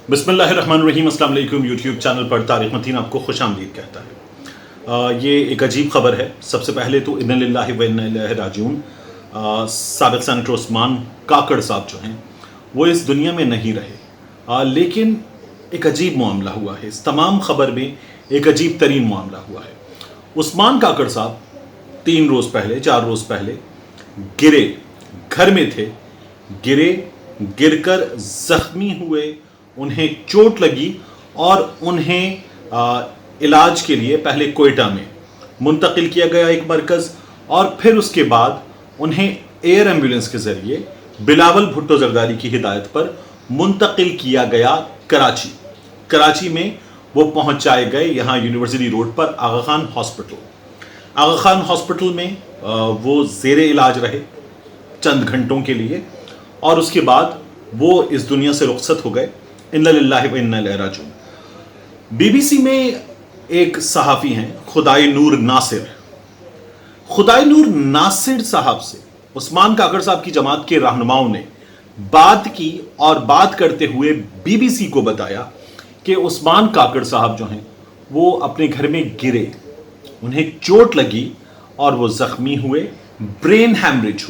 बिस्मिल्लाहिर्रहमानिर्रहीम। अस्सलाम वालेकुम। यूट्यूब चैनल पर तारिक मतीन आपको खुश आमदीद कहता है। ये एक अजीब खबर है। सबसे पहले तो इन्ना लिल्लाहि व इन्ना इलैहि राजिऊन। साबिक़ सेनेटर उस्मान काकड़ साहब जो हैं वो इस दुनिया में नहीं रहे, लेकिन एक अजीब मामला हुआ है। इस तमाम खबर में एक अजीब तरीन मामला हुआ है। उस्मान काकड़ साहब 3 रोज़ पहले 4 रोज़ पहले गिरे, घर में थे, गिरकर जख्मी हुए, उन्हें चोट लगी और उन्हें इलाज के लिए पहले कोयटा में मुंतकिल किया गया एक मरकज़, और फिर उसके बाद उन्हें एयर एम्बुलेंस के ज़रिए बिलावल भुट्टो जरदारी की हिदायत पर मुंतकिल किया गया कराची में वो पहुंचाए गए यहाँ यूनिवर्सिटी रोड पर आगा खान हॉस्पिटल में वो ज़ेरे इलाज रहे चंद घंटों के लिए, और उसके बाद वो इस दुनिया से रुखसत हो गए। इन्ना लिल्लाहि व इन्ना इलैहि राजिऊन। बीबीसी में एक सहाफ़ी हैं खुदाई नूर नासिर साहब से उस्मान काकड़ साहब की जमात के रहनुमाओं ने बात की, और बात करते हुए बीबीसी को बताया कि उस्मान काकड़ साहब जो हैं वो अपने घर में गिरे, उन्हें चोट लगी और वो ज़ख्मी हुए, ब्रेन हैमरेज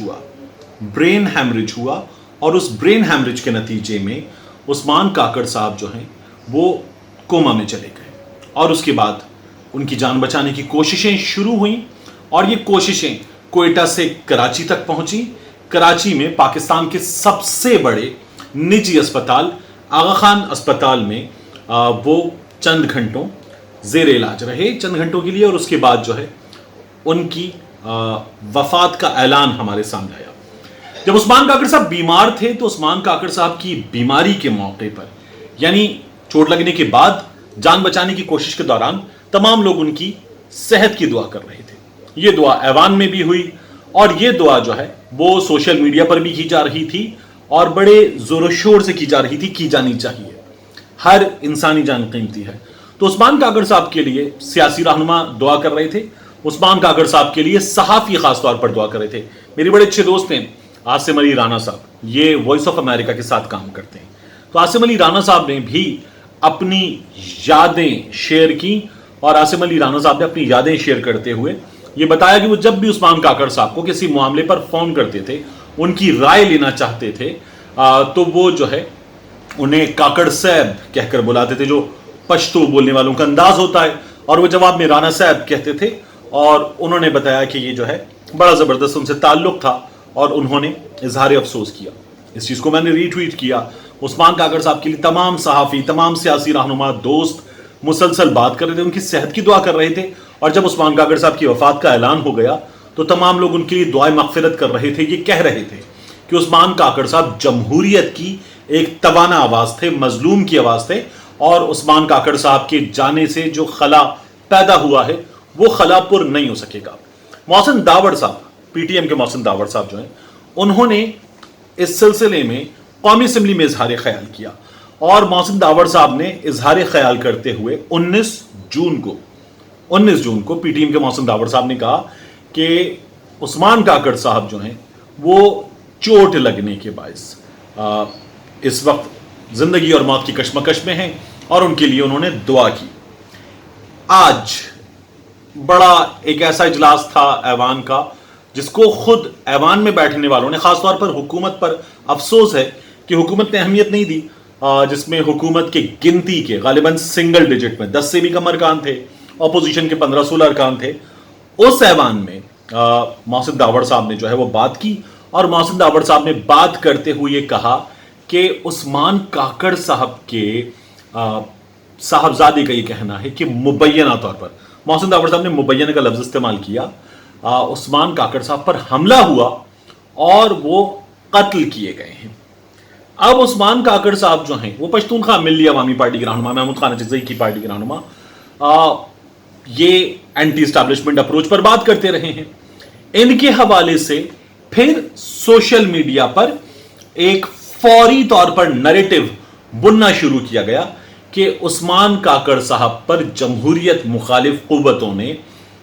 हुआ, और उस ब्रेन हैमरेज के नतीजे में उस्मान काकड़ साहब जो हैं वो कोमा में चले गए, और उसके बाद उनकी जान बचाने की कोशिशें शुरू हुई, और ये कोशिशें कोयटा से कराची तक पहुंची। कराची में पाकिस्तान के सबसे बड़े निजी अस्पताल आगा खान अस्पताल में वो चंद घंटों ज़ेर इलाज रहे, चंद घंटों के लिए, और उसके बाद जो है उनकी वफात का ऐलान हमारे सामने आया। जब उस्मान काकड़ साहब बीमार थे तो उस्मान काकड़ साहब की बीमारी के मौके पर, यानी चोट लगने के बाद जान बचाने की कोशिश के दौरान, तमाम लोग उनकी सेहत की दुआ कर रहे थे। ये दुआ ऐवान में भी हुई, और ये दुआ जो है वो सोशल मीडिया पर भी की जा रही थी, और बड़े जोर शोर से की जा रही थी, की जानी चाहिए। हर इंसानी जान कीमती है। तो उस्मान काकड़ साहब के लिए सियासी रहनुमा दुआ कर रहे थे, उस्मान काकड़ साहब के लिए सहाफ़ी खास तौर पर दुआ कर रहे थे। मेरे बड़े अच्छे दोस्त हैं आसिम अली राना साहब, ये वॉइस ऑफ अमेरिका के साथ काम करते हैं। तो आसिम अली राना साहब ने भी अपनी यादें शेयर की, और आसिम अली राना साहब ने अपनी यादें शेयर करते हुए ये बताया कि वो जब भी उस्मान काकड़ साहब को किसी मामले पर फ़ोन करते थे, उनकी राय लेना चाहते थे, तो वो जो है उन्हें काकड़ साहब कहकर बुलाते थे, जो पश्तो बोलने वालों का अंदाज होता है, और वो जवाब में राना साहब कहते थे। और उन्होंने बताया कि ये जो है बड़ा ज़बरदस्त उनसे ताल्लुक़ था, और उन्होंने इजहार अफसोस किया। इस चीज़ को मैंने रीट्वीट किया। उस्मान काकड़ साहब के लिए तमाम सहाफ़ी, तमाम सियासी रहनुमा, दोस्त मुसलसल बात कर रहे थे, उनकी सेहत की दुआ कर रहे थे, और जब उस्मान काकड़ साहब की वफ़ात का ऐलान हो गया तो तमाम लोग उनके लिए दुआए मग़फ़िरत कर रहे थे। ये कह रहे थे कि उस्मान काकड़ साहब जमहूरियत की एक तवाना आवाज़ थे, मजलूम की आवाज़ थे, और उस्मान काकड़ साहब के जाने से जो खला पैदा हुआ है वो खला पुर नहीं हो सकेगा। मोहसिन दावड़ साहब, पीटीएम के मोहसिन दावड़ साहब जो हैं, उन्होंने इस सिलसिले में कौमी असम्बली में इजहार ख्याल किया, और मोहसिन दावड़ साहब ने इजहार ख्याल करते हुए 19 जून को पीटीएम के मोहसिन दावड़ साहब ने कहा कि उस्मान काकड़ साहब जो हैं वो चोट लगने के बायस इस वक्त जिंदगी और मौत की कशमकश में हैं, और उनके लिए उन्होंने दुआ की। आज बड़ा एक ऐसा इजलास था ऐवान का, जिसको खुद ऐवान में बैठने वालों ने, खासतौर पर हुकूमत पर अफसोस है कि हुकूमत ने अहमियत नहीं दी, जिसमें हुकूमत के गिनती के गालिबन सिंगल डिजिट में 10 से भी कम अरकान थे, अपोजिशन के 15-16 अरकान थे। उस ऐवान में मोहसिन दावड़ साहब ने जो है वो बात की, और मोहसिन दावड़ साहब ने बात करते हुए कहा कि उस्मान काकड़ साहब के साहबजादे का ये कहना है कि मुबैना तौर पर, मोहसिन दावड़ साहब ने मुबैना का लफ्ज़ इस्तेमाल किया, उस्मान काकड़ साहब पर हमला हुआ और वो कत्ल किए गए हैं। अब उस्मान काकड़ साहब जो हैं वो पश्तूनख्वा मिल्ली अवामी पार्टी के रहनुमा, महमूद खान अजज़ई की पार्टी के रहनुमा, ये एंटी एस्टैब्लिशमेंट अप्रोच पर बात करते रहे हैं। इनके हवाले से फिर सोशल मीडिया पर एक फौरी तौर पर नैरेटिव बुनना शुरू किया गया कि उस्मान काकड़ साहब पर जमहूरियत मुखालिफ कुव्वतों ने,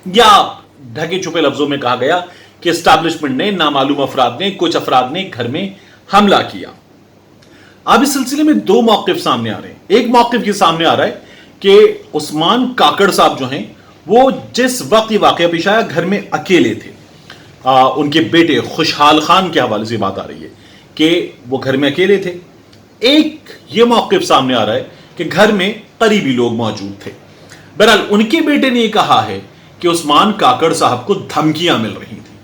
या ढके छुपे लफ्जों में कहा गया कि एस्टैब्लिशमेंट ने, नामालूम अफराद ने, कुछ अफराद ने घर में हमला किया। अब इस सिलसिले में 2 मौक़िफ़ सामने आ रहे हैं। ایک موقف یہ سامنے آ رہا ہے کہ عثمان کاکڑ صاحب جو ہیں وہ جس وقت یہ واقعہ پیش آیا گھر میں اکیلے تھے. ان کے بیٹے خوشحال خان کے حوالے سے بات آ رہی ہے کہ وہ گھر میں اکیلے تھے. ایک یہ موقف سامنے آ رہا ہے کہ گھر میں قریبی لوگ موجود تھے. بہرحال ان کے بیٹے نے یہ کہا ہے کہ عثمان کاکڑ صاحب کو دھمکیاں مل رہی تھیں.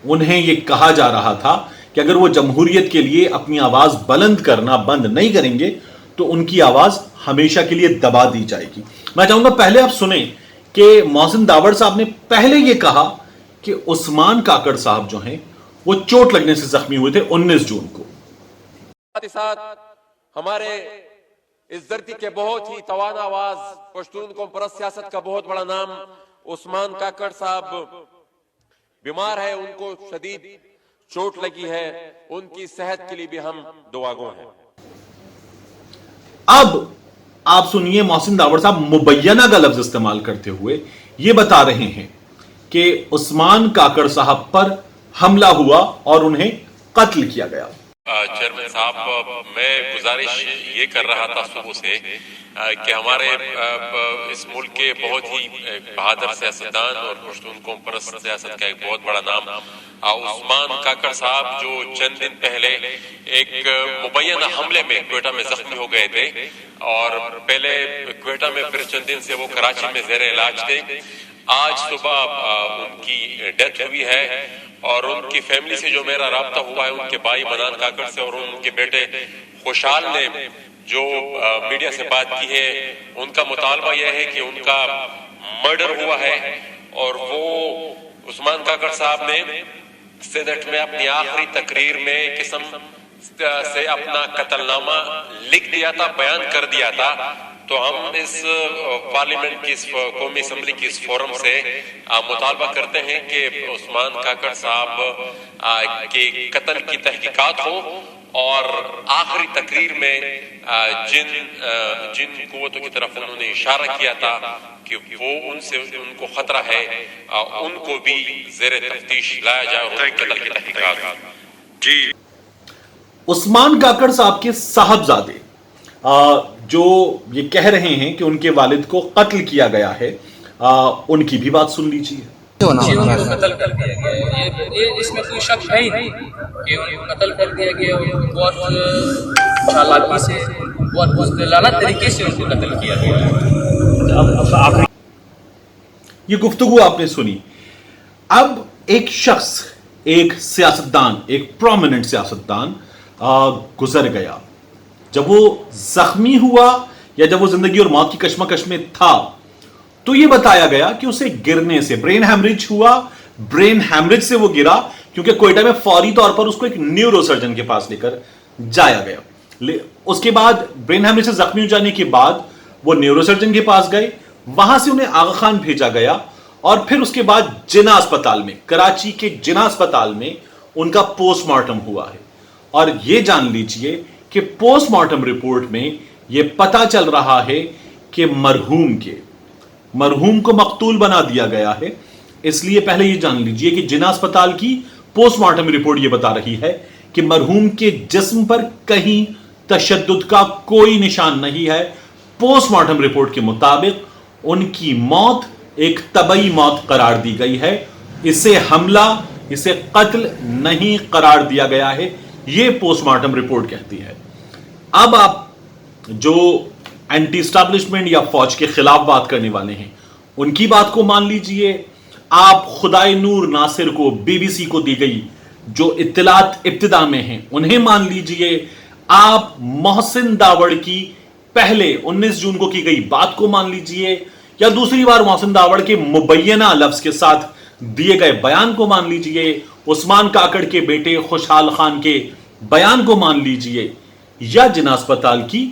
انہیں یہ کہا جا رہا تھا کہ اگر وہ جمہوریت کے لیے اپنی آواز بلند کرنا بند نہیں کریں گے تو ان کی آواز ہمیشہ کے لیے دبا دی جائے گی. میں چاہوں گا پہلے آپ سنیں کہ محسن داوڑ صاحب نے پہلے یہ کہا کہ عثمان کاکڑ صاحب جو ہیں وہ چوٹ لگنے سے زخمی ہوئے تھے 19 جون کو. ساتھ ہمارے اس دھرتی کے بہت ہی توانا آواز پشتون قوم پرست سیاست کا بہت بڑا نام عثمان کاکڑ صاحب بیمار ہے, ان کو شدید چوٹ لگی ہے, ان کی صحت کے لیے بھی ہم دعاگو ہیں. اب آپ سنیے محسن داوڑ صاحب مبینہ کا لفظ استعمال کرتے ہوئے یہ بتا رہے ہیں کہ عثمان کاکڑ صاحب پر حملہ ہوا اور انہیں قتل کیا گیا. چیئرمین صاحب, میں گزارش یہ کر رہا تھا صبح سے کہ ہمارے اس ملک کے بہت ہی بہادر سیاستدان اور پشتون قوم پرست سیاست کا ایک بہت بڑا نام عثمان کاکڑ صاحب جو چند دن پہلے ایک مبینہ حملے میں کوئٹہ میں زخمی ہو گئے تھے اور پہلے کوئٹہ میں پھر چند دن سے وہ کراچی میں زیر علاج تھے. آج صبح ان کی ڈیتھ ہوئی ہے اور ان کی فیملی سے جو میرا رابطہ ہوا ہے ان کے بھائی منان کاکڑ سے اور ان کے بیٹے خوشحال نے جو میڈیا سے بات کی ہے ان کا مطالبہ یہ ہے کہ ان کا مرڈر ہوا ہے اور وہ عثمان کاکڑ صاحب نے سینٹ میں اپنی آخری تقریر میں قسم سے اپنا قتل نامہ لکھ دیا تھا, بیان کر دیا تھا. تو ہم اس پارلیمنٹ کی قومی اسمبلی کی اس فورم سے مطالبہ کرتے ہیں کہ عثمان کاکڑ صاحب کے قتل کی تحقیقات ہو اور آخری تقریر میں جن قوتوں کی طرف انہوں نے اشارہ کیا تھا کہ وہ ان کو خطرہ ہے ان کو بھی زیر تفتیش لایا جائے اور قتل کی تحقیقات. جی, عثمان کاکڑ صاحب کے صاحبزادے جو یہ کہہ رہے ہیں کہ ان کے والد کو قتل کیا گیا ہے, ان کی بھی بات سن لیجیے. ان کو قتل کر دیا گیا ہے, یہ اس میں کوئی شک ہے ہی نہیں کہ ان کو قتل کر دیا گیا. بہت چالاکی سے بہت بزدلانہ طریقے سے ان کو قتل کیا گیا. یہ گفتگو آپ نے سنی. اب ایک شخص, ایک سیاستدان, ایک پرومیننٹ سیاستدان گزر گیا. جب وہ زخمی ہوا یا جب وہ زندگی اور موت کی کشمکش میں تھا تو یہ بتایا گیا کہ اسے گرنے سے برین ہیمریج ہوا. برین ہیمریج سے وہ گرا کیونکہ کوئٹہ میں فوری طور پر اس کو ایک نیورو سرجن کے پاس لے کر جایا گیا. اس کے بعد برین ہیمریج سے زخمی ہو جانے کے بعد وہ نیورو سرجن کے پاس گئے, وہاں سے انہیں آغا خان بھیجا گیا اور پھر اس کے بعد جناح اسپتال میں, کراچی کے جناح اسپتال میں ان کا پوسٹ مارٹم ہوا ہے. اور یہ جان لیجئے کہ پوسٹ مارٹم رپورٹ میں یہ پتا چل رہا ہے کہ مرحوم کو مقتول بنا دیا گیا ہے. اس لیے پہلے یہ جان لیجئے کہ جناح اسپتال کی پوسٹ مارٹم رپورٹ یہ بتا رہی ہے کہ مرحوم کے جسم پر کہیں تشدد کا کوئی نشان نہیں ہے. پوسٹ مارٹم رپورٹ کے مطابق ان کی موت ایک طبعی موت قرار دی گئی ہے. اسے حملہ, اسے قتل نہیں قرار دیا گیا ہے, یہ پوسٹ مارٹم رپورٹ کہتی ہے. اب آپ جو اینٹی اسٹیبلشمنٹ یا فوج کے خلاف بات کرنے والے ہیں ان کی بات کو مان لیجئے. آپ خدائے نور ناصر کو, بی بی سی کو دی گئی جو اطلاعات ابتدا میں ہیں انہیں مان لیجئے. آپ محسن داوڑ کی پہلے 19 جون کو کی گئی بات کو مان لیجئے, یا دوسری بار محسن داوڑ کے مبینہ لفظ کے ساتھ دیے گئے بیان کو مان لیجئے, عثمان کاکڑ کے بیٹے خوشحال خان کے بیان کو مان لیجئے, یا جناح اسپتال کی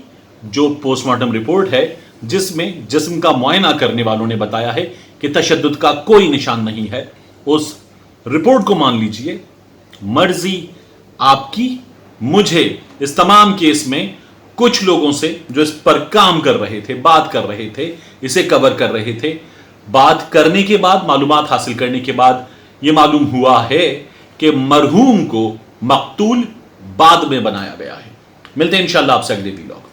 جو پوسٹ مارٹم رپورٹ ہے جس میں جسم کا معائنہ کرنے والوں نے بتایا ہے کہ تشدد کا کوئی نشان نہیں ہے, اس رپورٹ کو مان لیجئے. مرضی آپ کی. مجھے اس تمام کیس میں کچھ لوگوں سے جو اس پر کام کر رہے تھے, بات کر رہے تھے, اسے کور کر رہے تھے, بات کرنے کے بعد, معلومات حاصل کرنے کے بعد یہ معلوم ہوا ہے کہ مرحوم کو مقتول بعد میں بنایا گیا ہے. ملتے ہیں انشاءاللہ آپ سے اگلے ویلاگ.